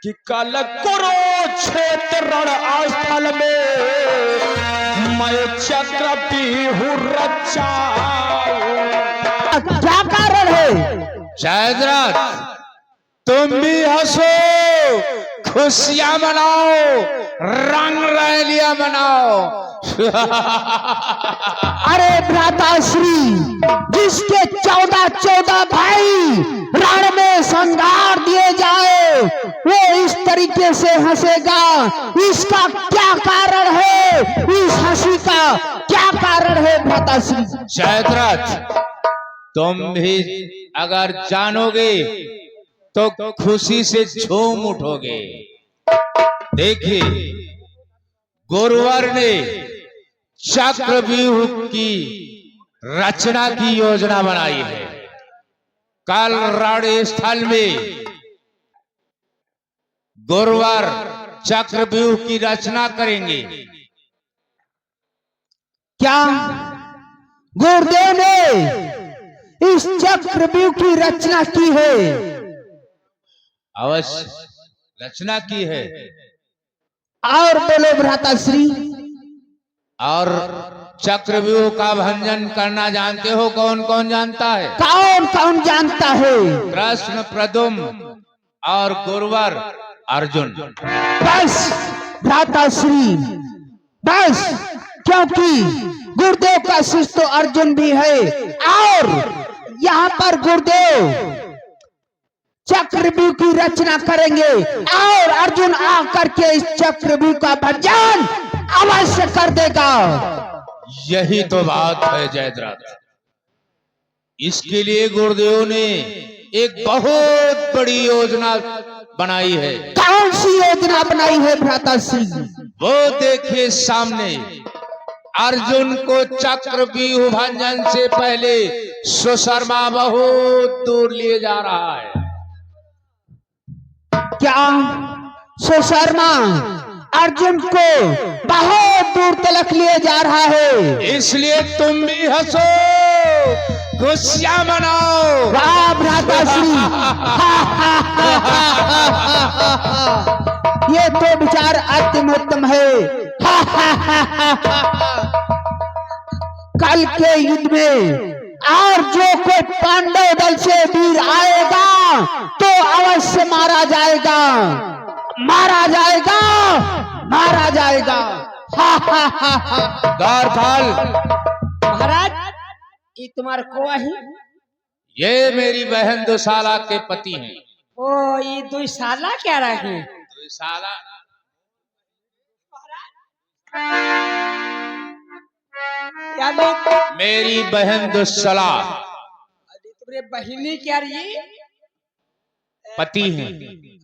कि कल कुरुक्षेत्र रणस्थल में मैं चक्रव्यूह रचाऊं। क्या कारण है? जयद्रथ, तुम भी हंसो, खुशियां मनाओ, रंग रैलियां मनाओ। अरे भ्राताश्री, जिसके 14 भाई रण में संगार दिए जाए वो इस तरीके से हंसेगा, इसका क्या कारण है? इस हंसी का क्या कारण है भ्राताश्री? जयद्रथ, तुम भी अगर जानोगे तो खुशी से झूम उठोगे। देखिए, गुरुवर ने चक्रव्यूह की रचना की योजना बनाई है। कल रणस्थल में गुरुवर चक्रव्यूह की रचना करेंगे। क्या गुरुदेव ने इस चक्रव्यूह की रचना की है? अवश्य रचना की है। और बोलो भ्राताश्री। और चक्रव्यूह का भंजन करना जानते हो? कौन कौन जानता है? कौन कौन जानता है? कृष्ण, प्रद्युम्न और गुरुवर अर्जुन। बस भ्राताश्री, बस, क्योंकि गुरुदेव का शिष्य तो अर्जुन भी है और यहाँ पर गुरुदेव चक्रव्यूह की रचना करेंगे और अर्जुन आकर के इस चक्रव्यूह का भंजन अवश्य कर देगा। यही तो बात है जयद्रथ। इसके लिए गुरुदेव ने एक बहुत बड़ी योजना बनाई है। कौन सी योजना बनाई है भ्राताश्री? वो देखिए सामने, अर्जुन को चक्रव्यूह भंजन से पहले सुशर्मा बहुत दूर लिए जा रहा है। क्या सुशर्मा अर्जुन को बहुत दूर तलक लिए जा रहा है? इसलिए तुम भी हंसो, खुशियां मनाओ। वाह भ्राताश्री, ये तो विचार अति उत्तम है। कल के युद्ध में और जो कोई पांडव दल से वीर आएगा तो अवश्य मारा जाएगा, मारा जाएगा, मारा जाएगा। द्वारपाल, महाराज, ये तुम्हारा कोआ है? ये मेरी बहन दुशाला के पति हैं। ओ, ये दुशाला क्या रहे? दुशाला मेरी बहन दुशाला तुम्हारे बहिनी क्या रही? पति हैं।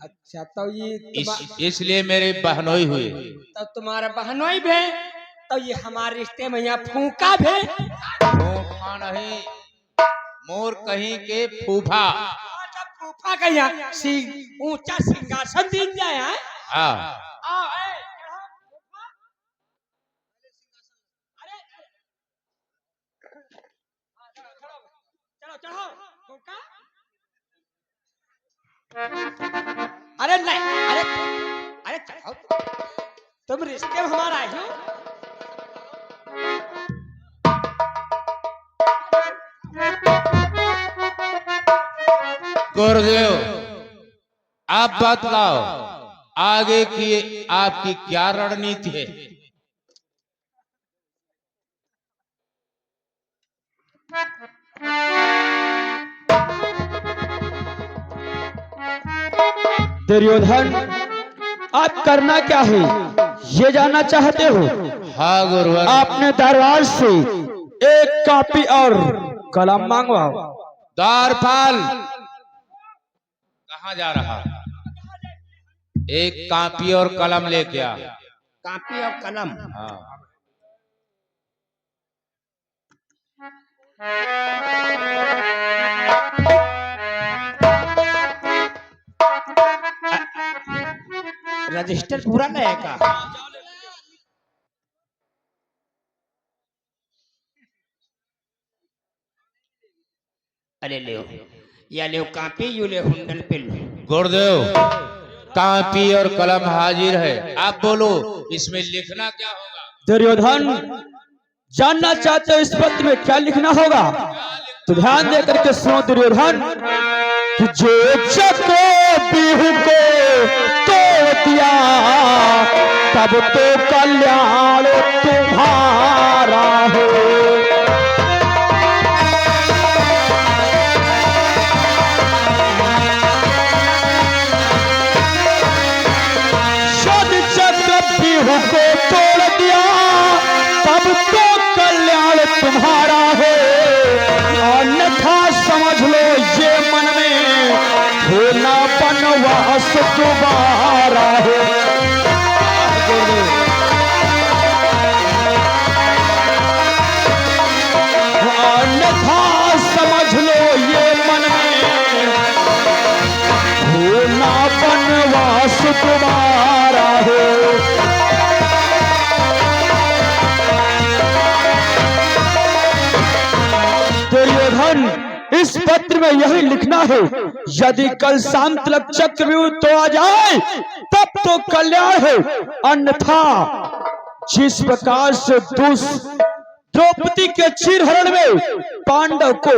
अच्छा, तो ये इसलिए मेरे बहनोई हुए। तो तुम्हारा बहनोई भी, तो ये हमारे रिश्ते में यहाँ फूका भी। फूफा नहीं, मोर कहीं के फूफा। फूफा का यहाँ ऊंचा सिंहासन दिन जाए हैं। हाँ, अरे नहीं, अरे अरे चढ़ाओ, तुम रिश्ते में हमारा आए हो। गुरुदेव, आप बतलाओ आगे की आपकी क्या रणनीति है? दुर्योधन, आप करना क्या है ये जानना चाहते हो? हाँ गुरुवर। आपने दरबार से एक कॉपी और कलम मांगवाओ। द्वारपाल, कहाँ जा रहा? एक कॉपी और कलम लेके आ। कॉपी और कलम? हाँ। रजिस्टर पूरा नहीं है का? अरे ले, या ले कॉपी, यू ले हुंडल पे लो। गुरुदेव, कापी और कलम हाजिर है। आप बोलो इसमें लिखना क्या होगा? दुर्योधन जानना चाहते हो इस पत्र में क्या लिखना होगा? तो ध्यान दे करके सुनो दुर्योधन कि जो चक्र बिहू को तोड़ दिया तब तो कल्याण तुम्हारा हो। सद चक्र बिहू को तोड़ दिया तब तो कल्याण तुम्हारा हो। अन्यथा समझ लो ये मन में होना बनवास तुम्हारा हो। अन्यथा समझ लो ये मन में होना बनवास तुम्हारा हो। दुर्योधन इस पत्र में यही लिखना है, यदि कल शाम तक चक्रव्यूह तो आ जाए तब तो कल्याण है, अन्यथा जिस प्रकार से द्रौपदी के चीरहरण में पांडव को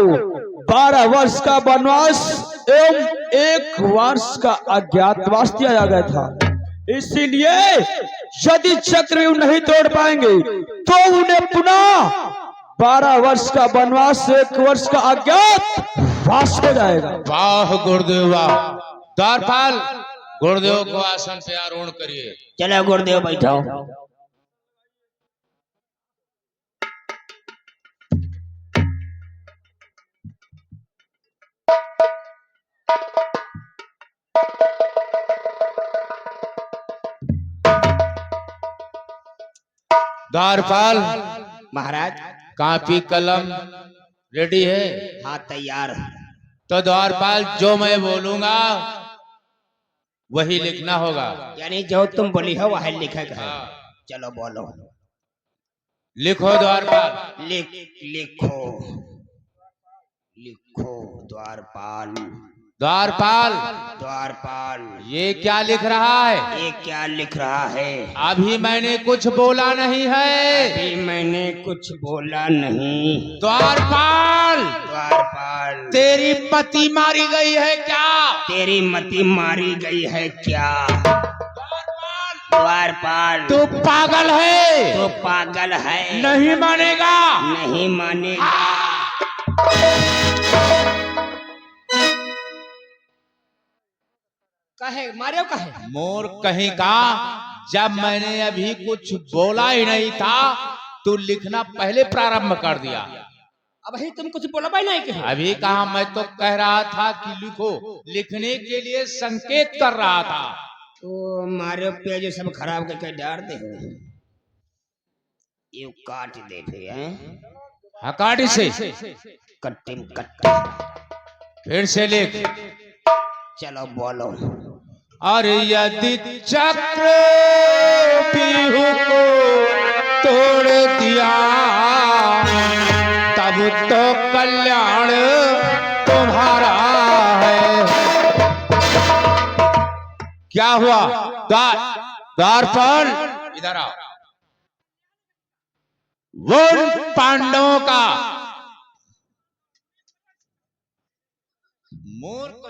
12 वर्ष का वनवास एवं 1 वर्ष का अज्ञातवास दिया गया था, इसीलिए यदि चक्रव्यूह नहीं तोड़ पाएंगे तो उन्हें पुनः 12 वर्ष का वनवास 1 वर्ष का अज्ञातवास हो जाएगा। वाह गुरुदेव वाह। द्वारपाल गुरुदेव को आसन पे आरोहण करिए। चलो गुरुदेव बैठो। द्वारपाल महाराज कापी कलम रेडी है? हाँ तैयार। तो द्वारपाल जो मैं बोलूंगा वही लिखना होगा। यानी जो तुम बोली हो वही लिखेगा। चलो बोलो। लिखो द्वारपाल। लिखो लिखो द्वारपाल। द्वारपाल द्वारपाल ये क्या लिख रहा है? ये क्या लिख रहा है? अभी मैंने कुछ बोला नहीं है। अभी मैंने कुछ बोला नहीं। द्वारपाल द्वारपाल तेरी मति मारी गई है क्या? तेरी मति मारी गई है क्या? द्वारपाल तू पागल है। तो पागल है। नहीं मानेगा। नहीं मानेगा। कहे मारे कहे मोर कहीं का, जब मैंने अभी कुछ बोला ही नहीं था तू लिखना पहले प्रारंभ कर दिया। अब ही तुम कुछ बोला भाई नहीं कहे। अभी कहा, मैं तो कह रहा था कि लिखो, लिखने के लिए संकेत कर रहा था। तो मारे पेज सब खराब करके डाल दे। ये काट दे फिर हैं? हकाटी से कट्टिम कट्टा। फिर से लिख। चलो बोलो। अरे यदि चक्र बिहू को तोड़ दिया तब तो कल्याण तुम्हारा है। क्या हुआ? द्वारपाल इधर आओ। वो पांडवों का मूर्ख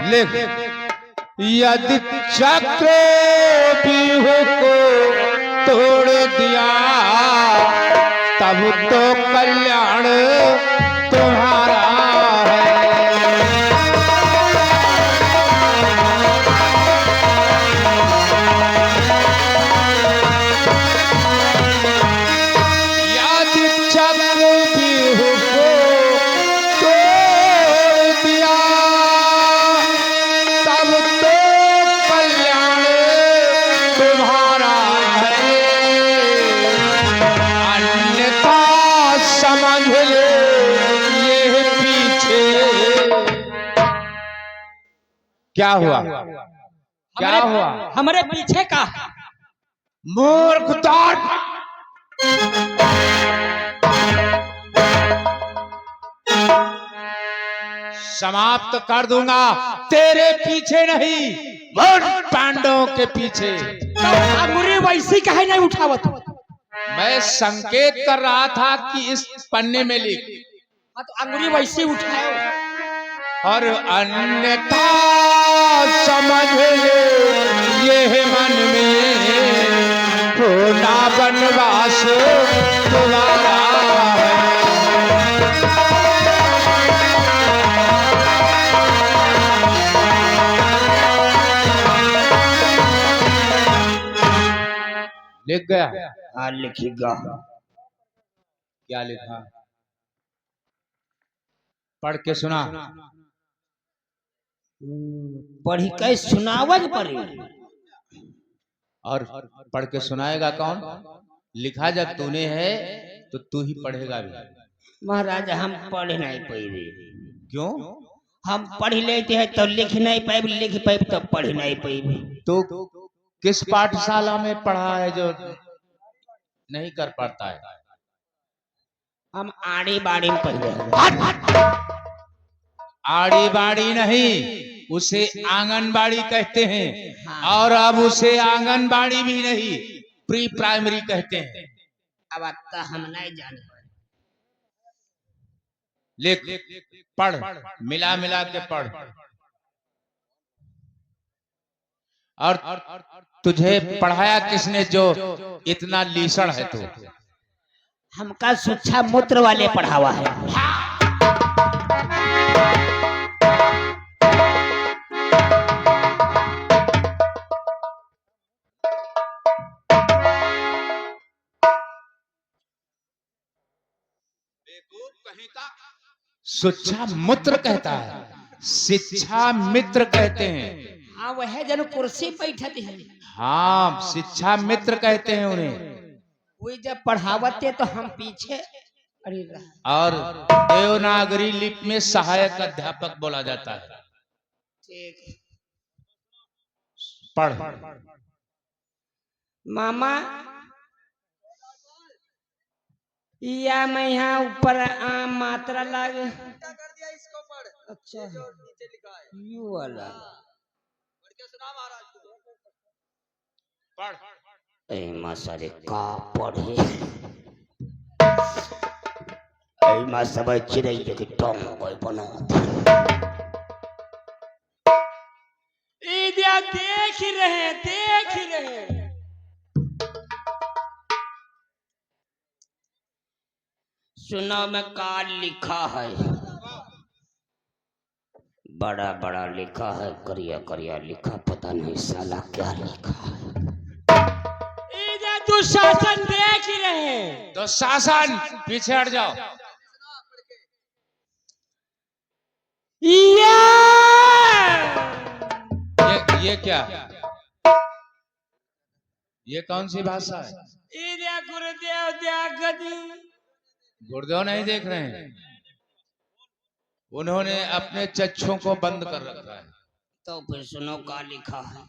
लिख। यदि चक्र बिहू को तोड़ दिया तब तो कल्याण तुम्हारा है। यदि चक्र बिहू को तोड़ दिया तब तो कल्याण तुम्हारा है। अन्यथा समझ ले ये पीछे। क्या हुआ? क्या हुआ? हमारे पीछे का मूर्ख दाट। समाप्त कर दूंगा, तेरे पीछे नहीं, पांडवों के पीछे। अंगुरी वैसी कहे नहीं उठावत। मैं संकेत कर रहा था कि इस पन्ने में लिख, हाँ तो अंगुरी वैसी उठाओ। और अन्यथा समझ ले ये मन में होना वनवास तुम्हारा है। लिख गया? हाँ लिखेगा। क्या लिखा? पढ़ के सुना। पढ़ी के सुनावज पड़ी। और पढ़ के सुनाएगा कौन? लिखा जब तूने है तो तू ही पढ़ेगा भी। महाराज हम पढ़ नहीं पाए। क्यों? हम पढ़ लेते हैं तो लिख नहीं पाए, लिख पाए तो पढ़ नहीं पाए। तो किस पाठशाला में पढ़ा है जो नहीं कर पाता है? हम आड़ी बाड़ी में पढ़े। आड़ी बाड़ी नहीं, उसे आंगनबाड़ी कहते हैं। और अब उसे आंगनबाड़ी भी नहीं, प्री प्राइमरी कहते हैं। अब आता हम नहीं जाने। लिख, पढ़, मिला मिला के पढ़। और तुझे पढ़ाया किसने जो इतना लीसड़ है तू? हमका शिक्षा मूत्र वाले पढ़ावा है। शिक्षा मूत्र कहता है, शिक्षा मित्र कहते हैं। हाँ वह जन कुर्सी बैठते हैं। हाँ, शिक्षा मित्र कहते हैं उन्हें। वही जब पढ़ावते तो हम पीछे अरे रहा। और देवनागरी लिपि में सहायक अध्यापक बोला जाता है। ठीक। पढ़। मामा या मैं यहाँ ऊपर आम मात्रा लाग कर दिया इसको पढ़। अच्छा नीचे लिखा है यू वाला। पढ़ के सुना महाराज को। पढ़। ए मासारे का पढ़े। ए मा सब चिड़ै के टोंग कोई बना। इधर देख रहे। सुनो में का लिखा है। बड़ा बड़ा लिखा है, करिया करिया लिखा, पता नहीं साला क्या लिखा है। इधर दुशासन देख रहे। दुशासन पीछे हट जाओ। ये क्या? ये कौन सी भाषा है? इधर गुरुदेव त्यागदी। गुरुदेव नहीं देख रहे हैं, उन्होंने अपने चक्षुओं को बंद कर रखा है। तो फिर सुनो का लिखा है।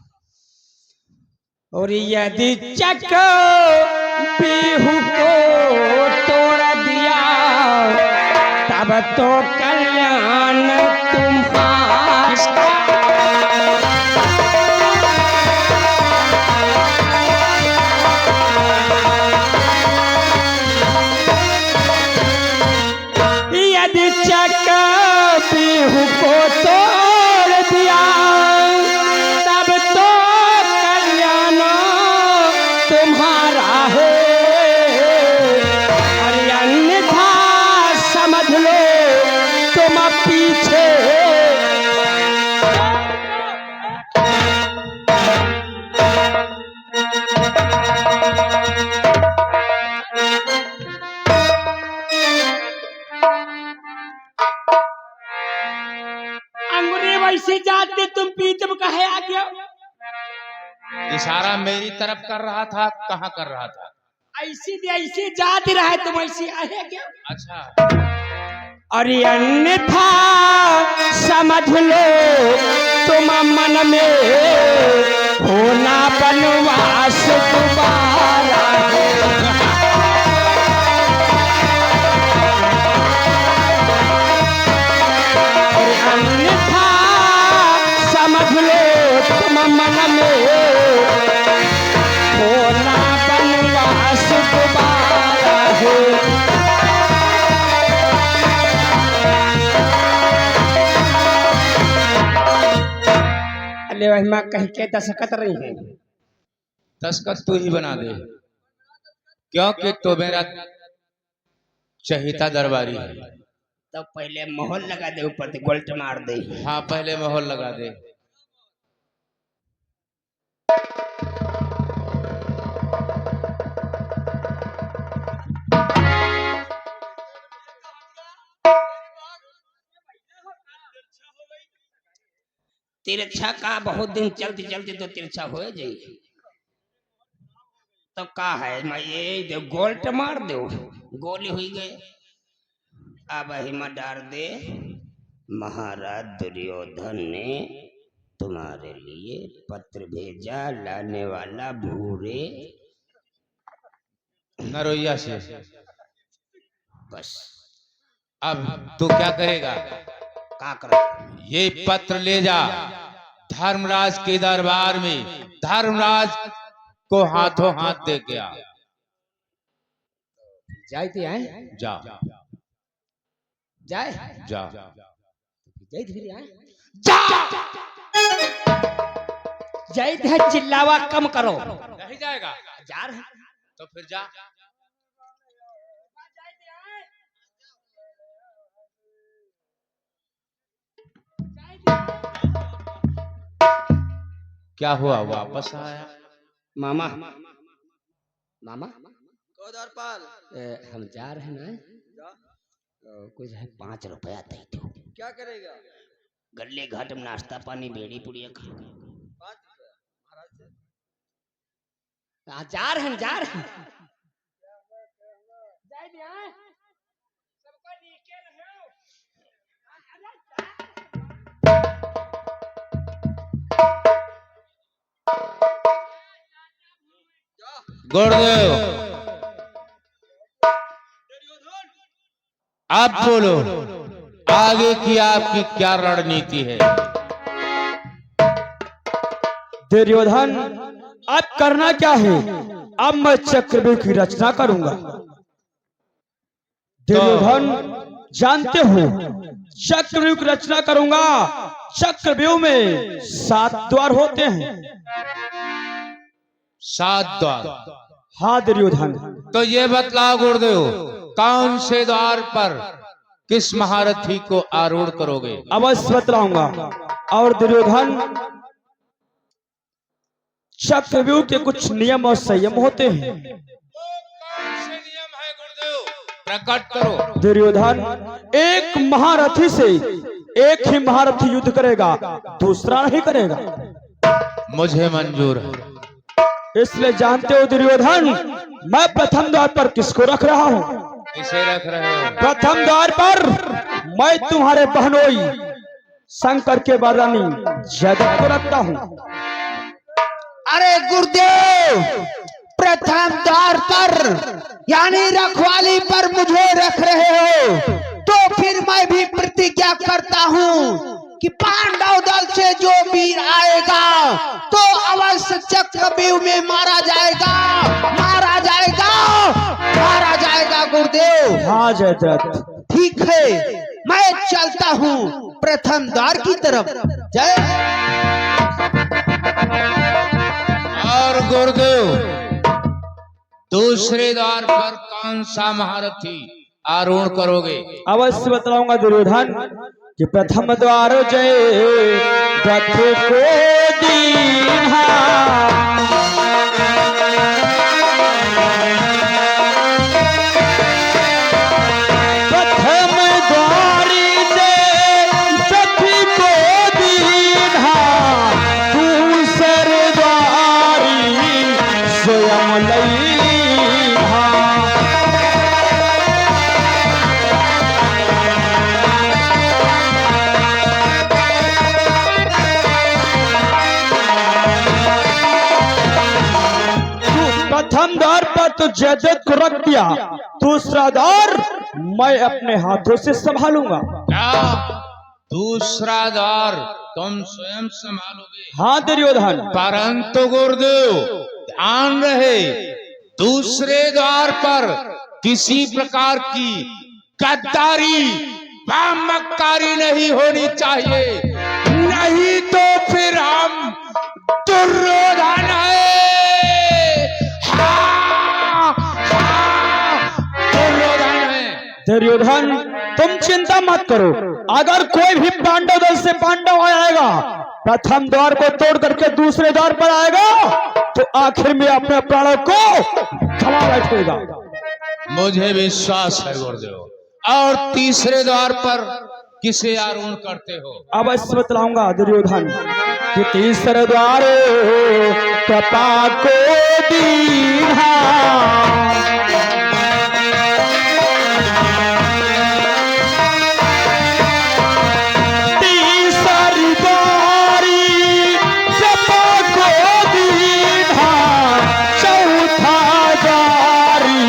और यदि चक पीहू को तोड़ दिया तब तो कल्याण तुम्हारा। यदि चक पीहू को तोड़ दिया तब तो कल्याण तुम्हारा है। और अन्यथा समझ लो तुम पीछे। अंगुली वैसे जाते तुम पीछे कहे आ गया। इशारा मेरी तरफ कर रहा था, कहाँ कर रहा था? ऐसी जाती रहे तुम ऐसी आए क्या? अच्छा। और अन्यथा समझ लो तुम मन में होना वनवास दोबारा। और पहले वही माँ कह के दस्तखत रही है। दस्तखत तू ही बना दे, क्योंकि तो मेरा चहेता दरबारी है। तो पहले मोहर लगा दे, ऊपर से गोल्ट मार दे। हाँ, पहले मोहर लगा दे। तिरछा का बहुत दिन चलते चलते तो तिरछा हो जाए। तो का है मैं ये गोल्ट मार दो, गोली हुई गए। अब हिम्मत डार दे, महाराज दुर्योधन ने तुम्हारे लिए पत्र भेजा, लाने वाला भूरे नरोइया से। बस अब तू क्या करेगा? का कर, ये पत्र ले जा धर्मराज के दरबार में, धर्मराज को हाथों हाथ दे के आ। जाते हैं, जा जाए जा जाए फिर आए जा जाए है। चिल्लावा कम करो। नहीं जाएगा? जा रहे तो फिर जा। क्या हुआ, वापस आया? मामा मामा हम जा रहे हैं ना, कुछ है 5 रुपया दे दो। क्या करेगा? गले घाट में नाश्ता पानी बेड़ी पुड़िया खा। जा रहे हैं, जा रहे हैं। गुरुदेव, आप बोलो, आगे की आपकी क्या रणनीति है? दुर्योधन, अब करना क्या है? अब मैं चक्रव्यूह की रचना करूंगा। दुर्योधन, जानते हो चक्रव्यूह की रचना करूंगा। चक्रव्यूह में 7 द्वार होते हैं। 7 द्वार? हाँ दुर्योधन। तो ये बतलाओ गुरुदेव, कौन से द्वार पर किस महारथी को आरूढ़ करोगे? अवश्य बतलाऊंगा। और दुर्योधन, चक्रव्यूह के कुछ नियम और संयम होते हैं। कौन से नियम है गुरुदेव? प्रकट करो। दुर्योधन, एक महारथी से एक ही महारथी युद्ध करेगा, दूसरा नहीं करेगा। मुझे मंजूर है। इसलिए जानते हो दुर्योधन, मैं प्रथम द्वार पर किसको रख रहा हूँ? इसे रख रहे हो? प्रथम द्वार पर मैं तुम्हारे बहनोई शंकर के वरदानी जयद्रथ को रखता हूँ। अरे गुरुदेव, प्रथम द्वार पर यानी रखवाली पर मुझे रख रहे हो, तो फिर मैं भी प्रतिज्ञा करता हूँ कि पांडव दल से जो वीर आएगा तो अवश्य चक्रव्यूह में मारा जाएगा, मारा जाएगा, मारा जाएगा। गुरुदेव, हाँ जयद्रथ। ठीक है, मैं चलता हूँ प्रथम द्वार की तरफ। जय। और गुरुदेव, दूसरे द्वार पर कौन सा महारथी आरूढ़ करोगे? अवश्य बतलाऊंगा दुर्योधन कि प्रथम द्वार जयद्रथ को दीन्हा, प्रथम द्वारी जयद्रथ को दीन्हा, दूसरे द्वारी स्वयं लईहा। प्रथम द्वार पर तो जयद्रथ को रख दिया, दूसरा द्वार मैं अपने हाथों से संभालूंगा। क्या दूसरा द्वार तुम स्वयं संभालोगे? हाँ दुर्योधन। परंतु गुरुदेव, ध्यान रहे, दूसरे द्वार पर किसी प्रकार की गद्दारी व मक्कारी नहीं होनी चाहिए, नहीं तो फिर हम दुर्योधन है। हाँ, हाँ, दुर्योधन है। दुर्योधन तुम चिंता मत करो, अगर कोई भी पांडव दल से पांडव आएगा, प्रथम द्वार को तोड़ करके दूसरे द्वार पर आएगा, तो आखिर में अपने प्राणों को गवा बैठेगा। मुझे विश्वास है गुरुदेव। और तीसरे द्वार पर किसे आरूढ़ करते हो? अवश्य बतलाऊंगा दुर्योधन कि तीसरे द्वार कृपा को दीन्हा, तीसरी द्वारी कृपा को दीन्हा, चौथा द्वारी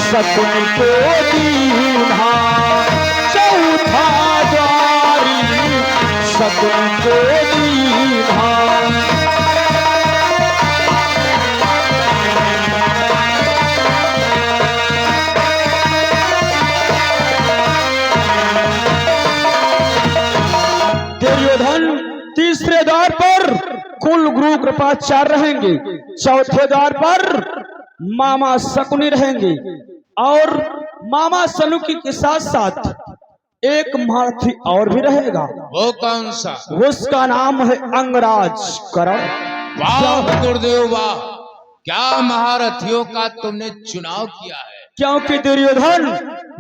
सकुन को दीन्हा, चौथा द्वारी सकुन को दीन्हा। दुर्योधन तीसरे द्वार पर कुल गुरु कृपाचार्य रहेंगे, चौथे द्वार पर मामा शकुनी रहेंगे, और मामा सनुकी के साथ साथ एक महारथी और भी रहेगा। वो कौन सा? उसका नाम है अंगराज करण। वाह गुरुदेव वाह, क्या महारथियों का तुमने चुनाव किया है। क्योंकि दुर्योधन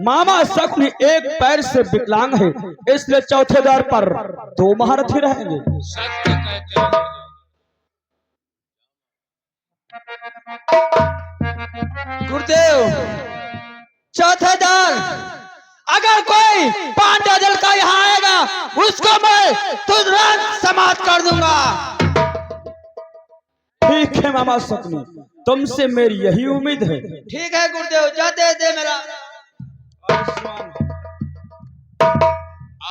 मामा शकुनी एक पैर से विकलांग है, इसलिए चौथे द्वार पर 2 महारथी रहेंगे। सत्य कहते हैं गुरुदेव, चौथा द्वार अगर कोई पांडव दल का यहाँ आएगा, उसको मैं तुरंत समाप्त कर दूंगा। ठीक है मामा शकुनी, तुमसे मेरी यही उम्मीद है। ठीक है गुरुदेव, जाते दे मेरा।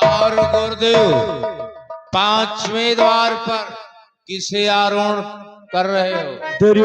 और गुरुदेव 5वें द्वार पर किसे आरूढ़ कर रहे हो? दुर्योधन